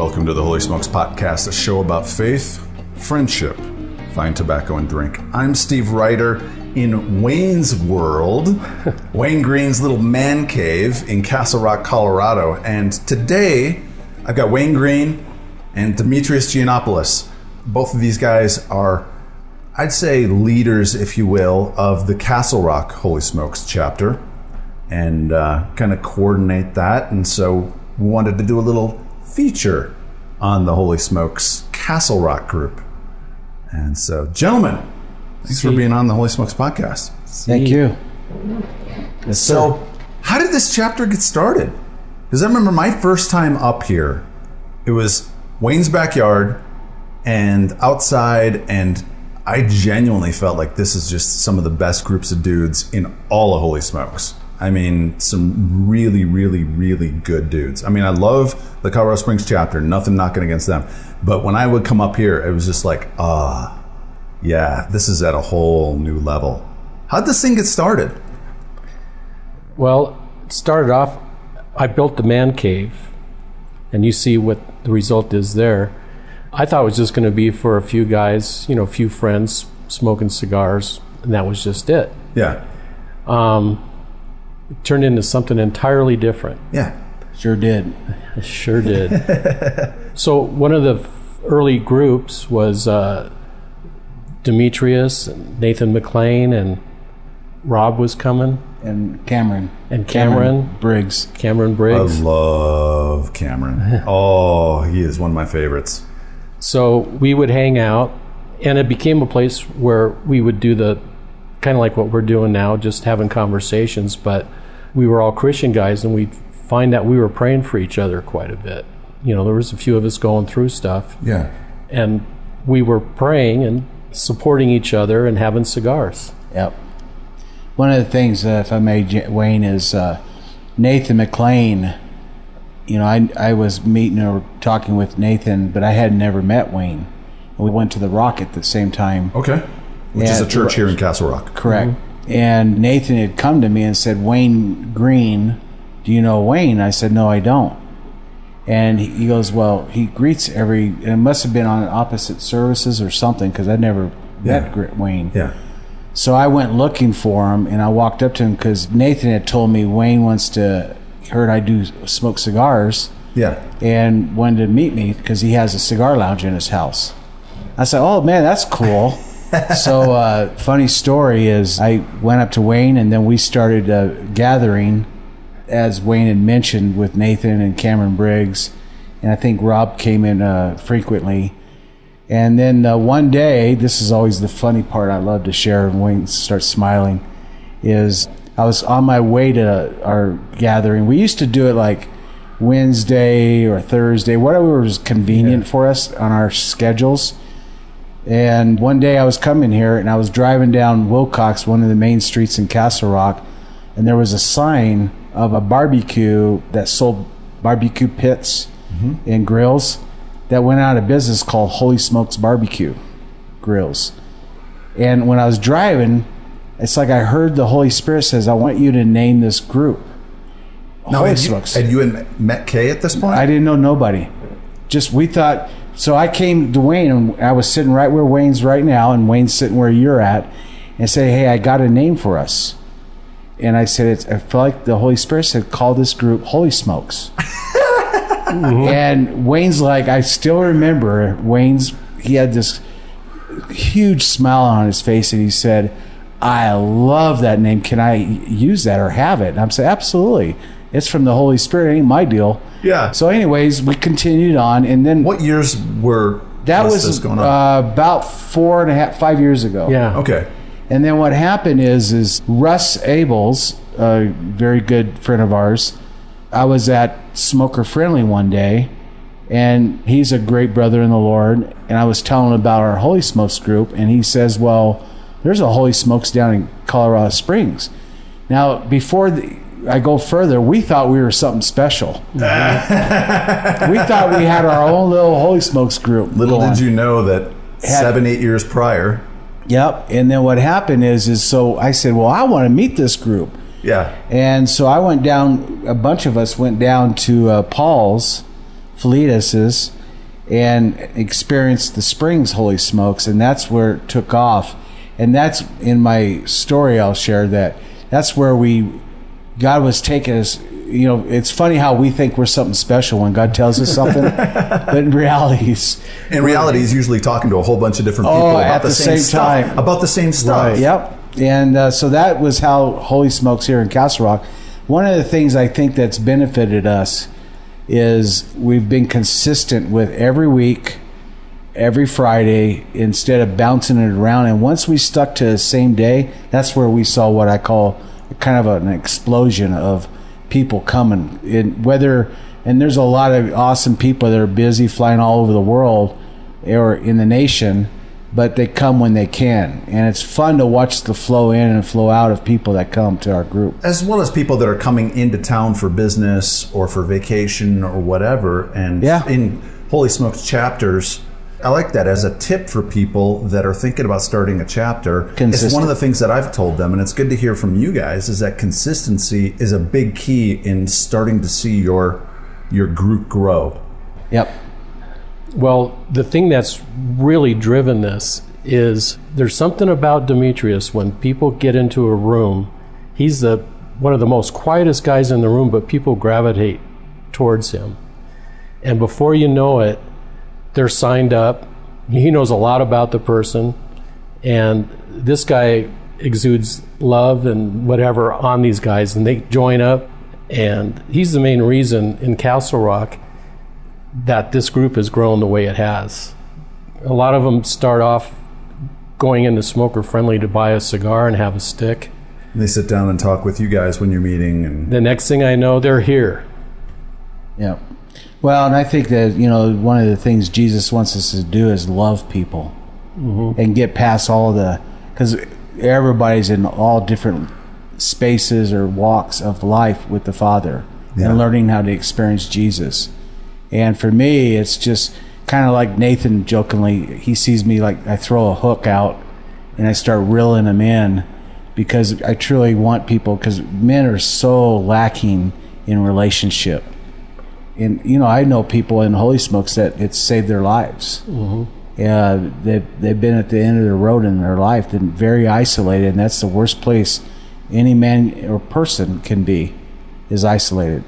Welcome to the Holy Smokes Podcast, a show about faith, friendship, fine tobacco, and drink. I'm Steve Ryder in Wayne's world, Wayne Green's little man cave in Castle Rock, Colorado. And today, I've got Wayne Green and Demetrius Giannopoulos. Both of these guys are, I'd say, leaders, if you will, of the Castle Rock Holy Smokes chapter, and kind of coordinate that. And so we wanted to do a little feature on the Holy Smokes Castle Rock group. And so, gentlemen, thanks for being on the Holy Smokes Podcast. Thank you. Yes, so, how did this chapter get started? Because I remember my first time up here, it was Wayne's backyard and outside, and I genuinely felt like this is just some of the best groups of dudes in all of Holy Smokes. I mean, some really, really, really good dudes. I mean, I love the Colorado Springs chapter, nothing knocking against them. But when I would come up here, it was just like, yeah, this is at a whole new level. How'd this thing get started? Well, it started off, I built the man cave, and you see what the result is there. I thought it was just going to be for a few guys, a few friends smoking cigars, and that was just it. Yeah. It turned into something entirely different. Yeah. Sure did. Sure did. So one of the early groups was Demetrius, and Nathan McLean, and Rob was coming. And Cameron. And Cameron Briggs. Cameron Briggs. I love Cameron. Oh, he is one of my favorites. So we would hang out, and it became a place where we would do the kind of like what we're doing now, just having conversations, but we were all Christian guys, and we'd find that we were praying for each other quite a bit. There was a few of us going through stuff. Yeah. And we were praying and supporting each other and having cigars. Yep. One of the things, if I may, Wayne, is Nathan McLean. I was meeting or talking with Nathan, but I had never met Wayne. We went to the Rock at the same time. Okay. Which is a church here in Castle Rock. Correct. Mm-hmm. And Nathan had come to me and said, Wayne Green, do you know Wayne? I said, no, I don't. And he goes, well, he greets and it must have been on opposite services or something, because I'd never met Wayne. Yeah. So I went looking for him, and I walked up to him because Nathan had told me Wayne heard I do smoke cigars. Yeah. And wanted to meet me because he has a cigar lounge in his house. I said, oh, man, that's cool. So funny story is I went up to Wayne, and then we started gathering, as Wayne had mentioned, with Nathan and Cameron Briggs, and I think Rob came in frequently. And then one day, this is always the funny part I love to share, and Wayne starts smiling, is I was on my way to our gathering. We used to do it like Wednesday or Thursday, whatever was convenient for us on our schedules. And one day I was coming here, and I was driving down Wilcox, one of the main streets in Castle Rock, and there was a sign of a barbecue that sold barbecue pits and grills that went out of business, called Holy Smokes Barbecue Grills. And when I was driving, it's like I heard the Holy Spirit says, I want you to name this group Holy Smokes. Had you met Kay at this point? I didn't know nobody. Just we thought. So I came to Wayne, and I was sitting right where Wayne's right now, and Wayne's sitting where you're at, and said, hey, I got a name for us. And I said, I feel like the Holy Spirit said, call this group Holy Smokes. And Wayne's like, I still remember, he had this huge smile on his face, and he said, I love that name. Can I use that or have it? And I'm saying, absolutely. It's from the Holy Spirit. It ain't my deal. Yeah. So anyways, we continued on, and then what years were this going on? About 5 years ago. Yeah. Okay. And then what happened is Russ Abels, a very good friend of ours, I was at Smoker Friendly one day, and he's a great brother in the Lord, and I was telling him about our Holy Smokes group, and he says, well, there's a Holy Smokes down in Colorado Springs. Now, before I go further, we thought we were something special. We thought we had our own little Holy Smokes group. Little did you know that 7-8 years prior. Yep. And then what happened is so I said, well, I want to meet this group. Yeah. And so I went down, a bunch of us went down to Paul's Felidas's and experienced the Springs Holy Smokes, and that's where it took off. And that's in my story I'll share that's where God was taking us. You know, it's funny how we think we're something special when God tells us something, but in reality, he's usually talking to a whole bunch of different people at the same time about the same stuff. Right. Yep. And so that was how Holy Smokes here in Castle Rock. One of the things I think that's benefited us is we've been consistent with every week, every Friday, instead of bouncing it around. And once we stuck to the same day, that's where we saw what I call kind of an explosion of people coming in. And there's a lot of awesome people that are busy flying all over the world or in the nation, but they come when they can. And it's fun to watch the flow in and flow out of people that come to our group. As well as people that are coming into town for business or for vacation or whatever. And in Holy Smokes chapters, I like that as a tip for people that are thinking about starting a chapter. It's one of the things that I've told them, and it's good to hear from you guys, is that consistency is a big key in starting to see your group grow. Yep. Well, the thing that's really driven this is there's something about Demetrius when people get into a room. He's one of the most quietest guys in the room, but people gravitate towards him. And before you know it, they're signed up. He knows a lot about the person, and this guy exudes love and whatever on these guys, and they join up. And he's the main reason in Castle Rock that this group has grown the way it has. A lot of them start off going into Smoker Friendly to buy a cigar and have a stick. And they sit down and talk with you guys when you're meeting. And the next thing I know, they're here. Yeah. Well, and I think that, one of the things Jesus wants us to do is love people and get past because everybody's in all different spaces or walks of life with the Father and learning how to experience Jesus. And for me, it's just kind of like Nathan jokingly, he sees me like I throw a hook out and I start reeling them in because I truly want people, because men are so lacking in relationship. And I know people in Holy Smokes that it's saved their lives. They've been at the end of the road in their life, and very isolated, and that's the worst place any man or person can be, is isolated.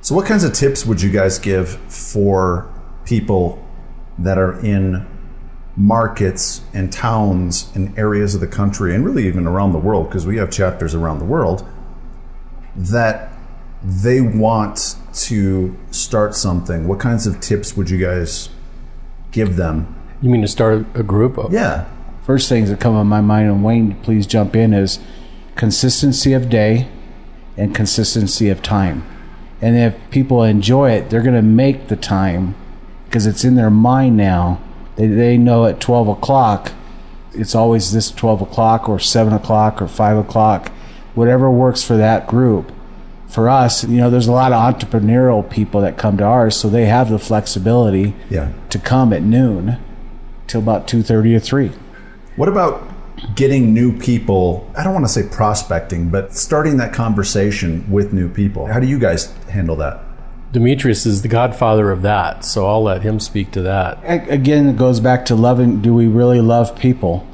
So what kinds of tips would you guys give for people that are in markets and towns and areas of the country, and really even around the world, because we have chapters around the world, that they want to start something? What kinds of tips would you guys give them? You mean to start a group? Yeah. First things that come in my mind, and Wayne, please jump in, is consistency of day and consistency of time. And if people enjoy it, they're going to make the time because it's in their mind now. They know at 12 o'clock, it's always this 12 o'clock or 7 o'clock or 5 o'clock, whatever works for that group. For us, there's a lot of entrepreneurial people that come to ours, so they have the flexibility to come at noon till about 2:30 or 3. What about getting new people? I don't want to say prospecting, but starting that conversation with new people. How do you guys handle that? Demetrius is the godfather of that, so I'll let him speak to that. Again, it goes back to loving. Do we really love people?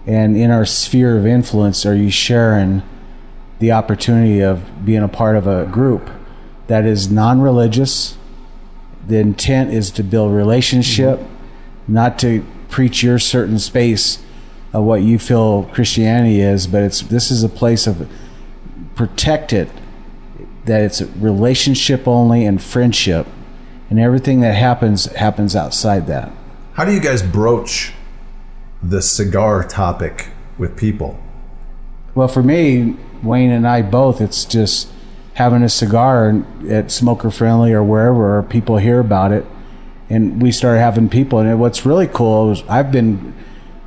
And in our sphere of influence, are you sharing the opportunity of being a part of a group that is non-religious? The intent is to build relationship, not to preach your certain space of what you feel Christianity is, but this is a place of protected, that it's a relationship only and friendship, and everything that happens outside that. How do you guys broach the cigar topic with people? Well, for me, Wayne and I both, it's just having a cigar at Smoker Friendly or wherever, or people hear about it, and we started having people. And what's really cool is I've been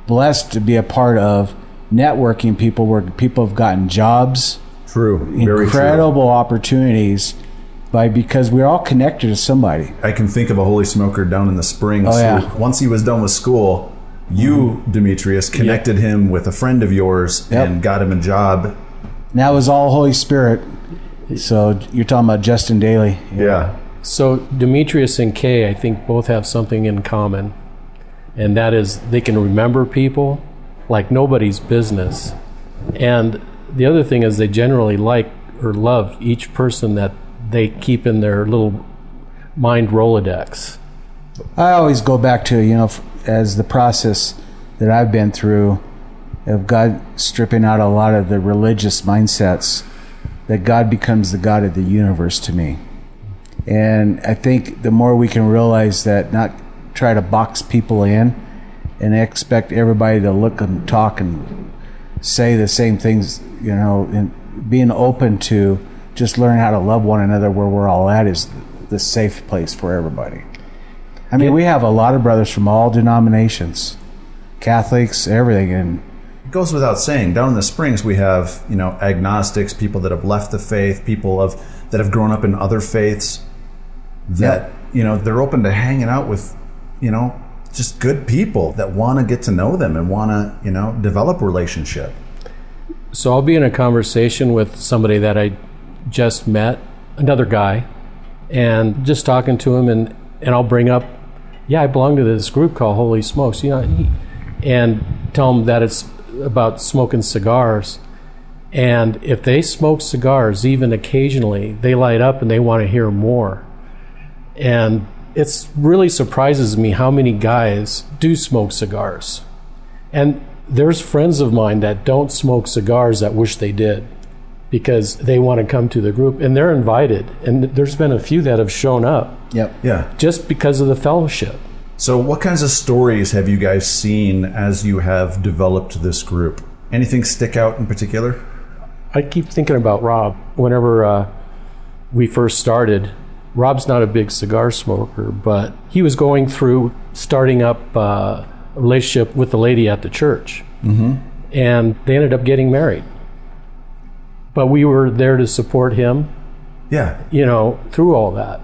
blessed to be a part of networking people where people have gotten jobs. True. Very incredible true. Opportunities because we're all connected to somebody. I can think of a Holy Smoker down in the Springs. Oh, yeah. Who, once he was done with school, you, Demetrius, connected him with a friend of yours and got him a job. And that was all Holy Spirit. So you're talking about Justin Daly. Yeah. So Demetrius and Kay, I think, both have something in common, and that is they can remember people like nobody's business. And the other thing is they generally like or love each person that they keep in their little mind Rolodex. I always go back to, as the process that I've been through of God stripping out a lot of the religious mindsets, that God becomes the God of the universe to me. And I think the more we can realize that, not try to box people in and expect everybody to look and talk and say the same things, and being open to just learn how to love one another where we're all at is the safe place for everybody. I mean, we have a lot of brothers from all denominations, Catholics, everything. And it goes without saying, down in the Springs, we have, agnostics, people that have left the faith, people that have grown up in other faiths, that, they're open to hanging out with, just good people that want to get to know them and want to, develop a relationship. So I'll be in a conversation with somebody that I just met, another guy, and just talking to him, and I'll bring up, I belong to this group called Holy Smokes, and tell them that it's about smoking cigars. And if they smoke cigars, even occasionally, they light up and they want to hear more. And it really surprises me how many guys do smoke cigars. And there's friends of mine that don't smoke cigars that wish they did, because they want to come to the group, and they're invited. And there's been a few that have shown up. Yep. Yeah. Just because of the fellowship. So what kinds of stories have you guys seen as you have developed this group? Anything stick out in particular? I keep thinking about Rob. Whenever we first started, Rob's not a big cigar smoker, but he was going through starting up a relationship with the lady at the church. Mm-hmm. And they ended up getting married. But we were there to support him, through all that.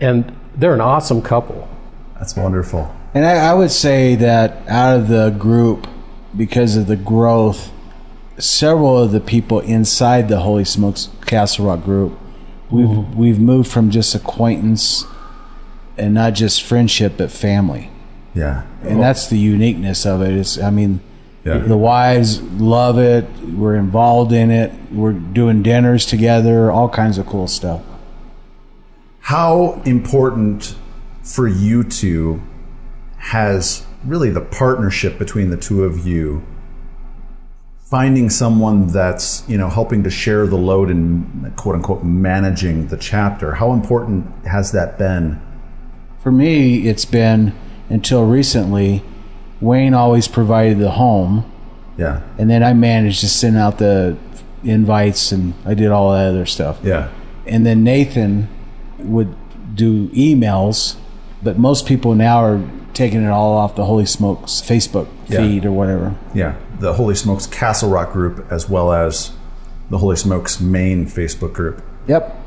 And they're an awesome couple. That's wonderful. And I would say that out of the group, because of the growth, several of the people inside the Holy Smokes Castle Rock group, we've moved from just acquaintance and not just friendship, but family. Yeah. And that's the uniqueness of it. The wives love it. We're involved in it. We're doing dinners together, all kinds of cool stuff. How important for you two has really the partnership between the two of you, finding someone that's, helping to share the load and quote unquote managing the chapter? How important has that been? For me, it's been, until recently, Wayne always provided the home. Yeah. And then I managed to send out the invites, and I did all that other stuff. Yeah. And then Nathan would do emails, but most people now are taking it all off the Holy Smokes Facebook feed or whatever. Yeah. The Holy Smokes Castle Rock group, as well as the Holy Smokes main Facebook group. Yep.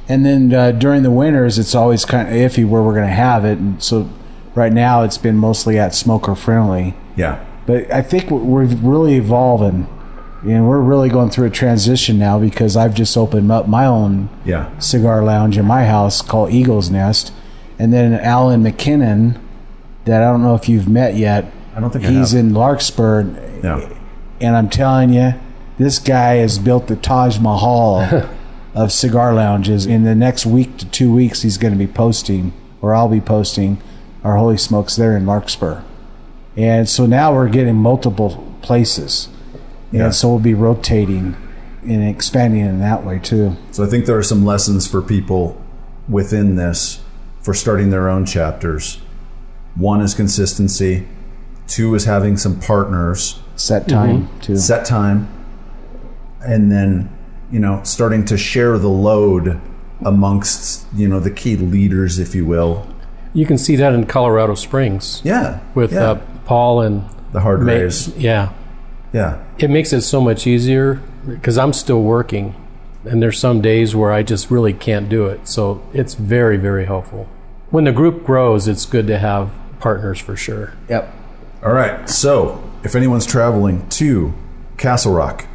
And then during the winters, it's always kind of iffy where we're going to have it. And so right now it's been mostly at Smoker Friendly. Yeah. But I think we're really evolving. And we're really going through a transition now, because I've just opened up my own cigar lounge in my house called Eagle's Nest. And then Alan McKinnon, that I don't know if you've met yet. I don't think he's in Larkspur. Yeah. And I'm telling you, this guy has built the Taj Mahal of cigar lounges. In the next week to 2 weeks, he's going to be posting, or I'll be posting, our Holy Smokes there in Larkspur. And so now we're getting multiple places. And so we'll be rotating and expanding in that way too. So I think there are some lessons for people within this for starting their own chapters. One is consistency. Two is having some partners. Set time too. Set time. And then, starting to share the load amongst, the key leaders, if you will. You can see that in Colorado Springs. Yeah. With Paul and the hard rays. Yeah. Yeah. It makes it so much easier, because I'm still working, and there's some days where I just really can't do it. So it's very, very helpful. When the group grows, it's good to have partners for sure. Yep. All right. So if anyone's traveling to Castle Rock,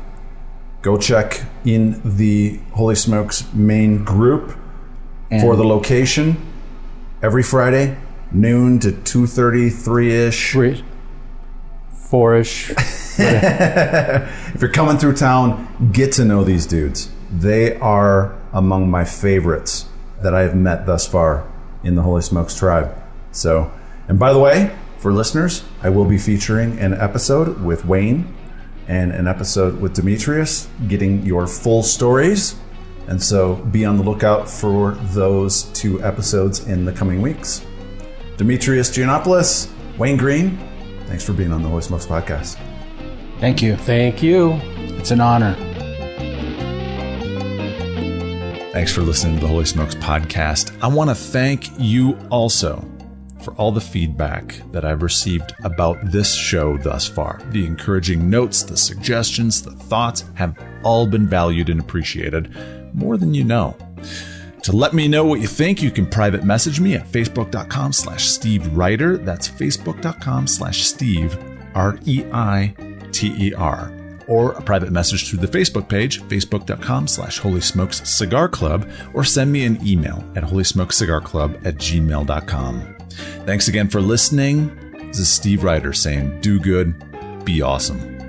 go check in the Holy Smokes main group. And For the location, every Friday, noon to 2:30, 3-ish. 4-ish. If you're coming through town, get to know these dudes. They are among my favorites that I have met thus far in the Holy Smokes tribe. So, and by the way, for listeners, I will be featuring an episode with Wayne and an episode with Demetrius, getting your full stories. And so be on the lookout for those 2 episodes in the coming weeks. Demetrius Giannopoulos, Wayne Green, thanks for being on the Holy Smokes podcast. Thank you. Thank you. It's an honor. Thanks for listening to the Holy Smokes podcast. I want to thank you also for all the feedback that I've received about this show thus far. The encouraging notes, the suggestions, the thoughts have all been valued and appreciated more than you know. To let me know what you think, you can private message me at facebook.com/Steve Reiter. That's facebook.com/Steve, REITER. Or a private message through the Facebook page, facebook.com/Holy Smokes Cigar Club, or send me an email at holysmokescigarclub@gmail.com. Thanks again for listening. This is Steve Reiter saying, do good, be awesome.